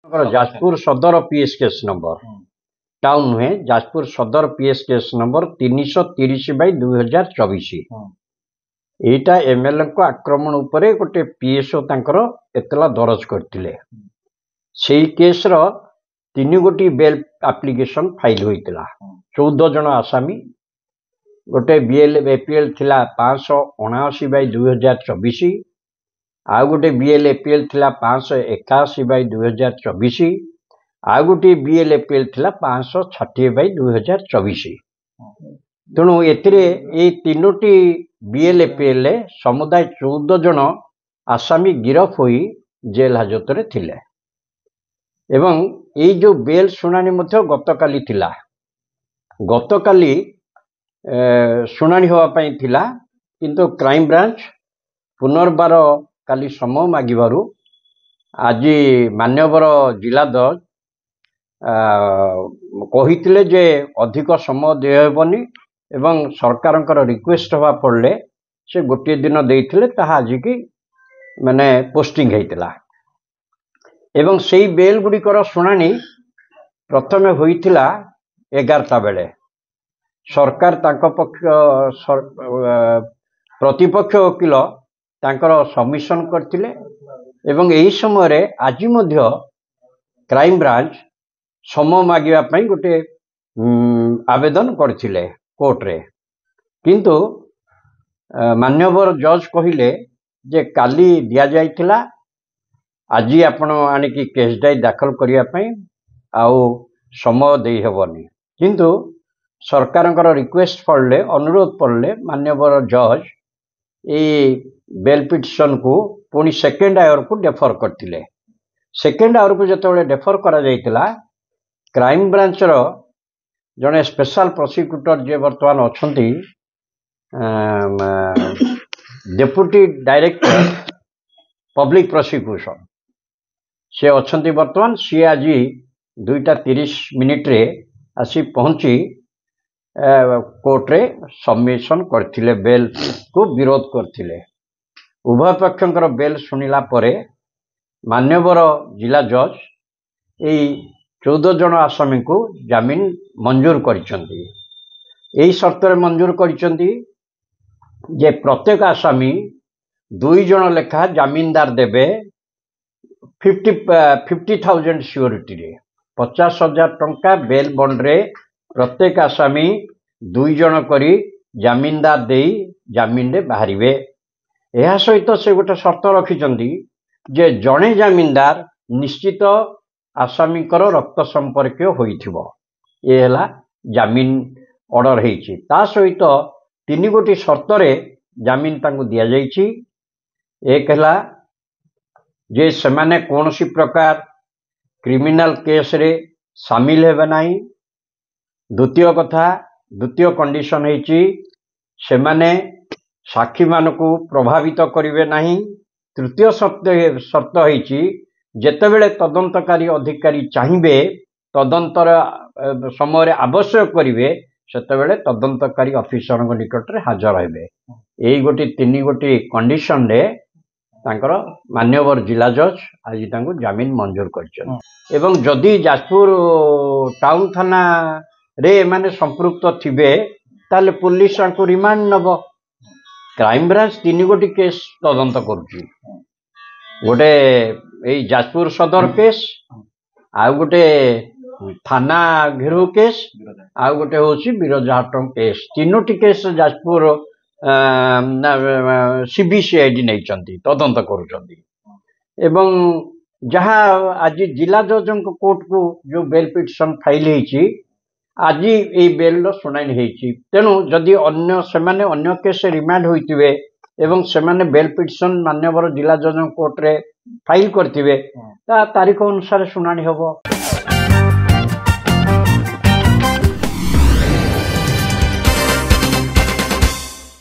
जाजपुर सदर PS case number town नुहे जाजपुर सदर पीएस केस नंबर 330/2024 एटा एमएलए को आक्रमण उपरे गोटे पीएसओ तांकर एतला दरज करथिले सेही केस रो 3 गोटी बेल एप्लिकेशन फाइल होइतिला 14 जन आसामी गोटे बीएल एपीएल थिला 579/2024 आ गोटे बीएल एपीएल थिला 581/2024 आ गोटे बीएल एपीएल थिला 560/2024 तेणु एतिरे ए तीनोटी बीएल एपीएल समुदाय 14 जन आसामी गिरफ होई जेल हाजत रे थिले एवं ए जो बेल सुनानी मध्य गतकाली थिला गतकाली शुणाणी होवा पई थिला किंतु क्राइम ब्रांच पुनर्बार काली समय मागिबारु आज मान्यवर जिला जज कहिथिले जे अधिक समय देहबनी एवं सरकारंकर रिक्वेस्ट हवा पड़ले से गोटे दिन देइथिले ताहा आज की माने पोस्टिंग हेतिला एवं सेही बेल गुड़िकर शुणाणी प्रथमे होइथिला 11टा बेले सरकार तांको पक्ष प्रतिपक्ष वकील तांकर सबमिशन करथिले एवं एही समय रे आज मध्य क्राइम ब्रांच समय मागिबा पई गोटे आवेदन करथिले कोर्ट रे किंतु मान्यवर जज कहिले जे काली दिया जाइथिला आज आपण आनिकी केस डाई दाखल करिया पई आउ समय देई हेबनी किंतु सरकारंकर रिक्वेस्ट पड़ले अनुरोध पड़ले मान्यवर जज ए बेल पिटिशन को पुणी सेकेंड आवर को डेफर करथिले सेकेंड आवर को जतबेले डेफर करा जाइतिला क्राइम ब्रांच रो जने स्पेशल प्रोसिक्यूटर जे वर्तमान अछंती डेप्यूटी डायरेक्टर पब्लिक प्रोसिक्यूशन से अछंती वर्तमान सी आज 2:30 रे आसी पहुंची कोर्ट रे सबमिशन करथिले बेल को विरोध करथिले उभय पक्षंकर बेल सुनिला परे मान्यवर जिला जज एई 14 जन आसामी को जामीन मंजूर करिसंती एई शर्त रे मंजूर करिसंती जे प्रत्येक आसामी 2 जन लेखा जामीनदार देबे 50,000 सिक्योरिटी रे 50,000 टंका बेल बॉन्ड रे प्रत्येक आसामी 2 जन करी जामीनदार देई जामीन रे बाहरिबे एहा सहित से गोटे शर्त रखिचंती जे जणे जामीनदार निश्चित आसामीकर रक्त संपर्क होइथिबो ए हला जामीन ऑर्डर हेछि ता सहित 3 गोटी शर्त रे जामीन तांको दिया जाइछि एक हला जे सेमाने कोनोसी प्रकार क्रिमिनल केस रे शामिल हेबे नाही द्वितीय कंडीशन हेछि सेमाने साक्षी मानकु प्रभावित करिवे नाही तृतीय शर्त हेछि जेतेबेले तदंतकारी अधिकारी चाहिबे तदंतर समय आवश्यक करिवे सेतेबेले तदंतकारी ऑफिसर निकट रे हाजर हेबे एई गोटी 3 गोटी कंडीशन रे तांकर मान्यवर जिला जज आज तांको जामीन मंजूर करछन एवं जदि जाजपुर टाउन थाना रे माने संपृक्त थिबे ताले पुलिस को रिमांड नबो क्राइम ब्रांच 3 गोटी केस तदंत करूची गोटे एई जाजपुर सदर केस आ गोटे थाना घेरू केस आ गोटे होची बिरजाहटम केस तीनोटी केस जाजपुर सीबीसीआईडी नहीं चंती तदंत करूचंती एवं जहाँ आज जिला जज कोर्ट को जो बेल पिटिशन फाइल हेची आज ये बेल शुणाणी हेची तेणु जदि अन्य सेमाने अन्य केस रिमांड होइतिबे एवं सेमाने बेल पिटिशन मान्यवर जिला जज कोर्ट रे फाइल करथिबे ता तारीख अनुसार शुणाणी होबो।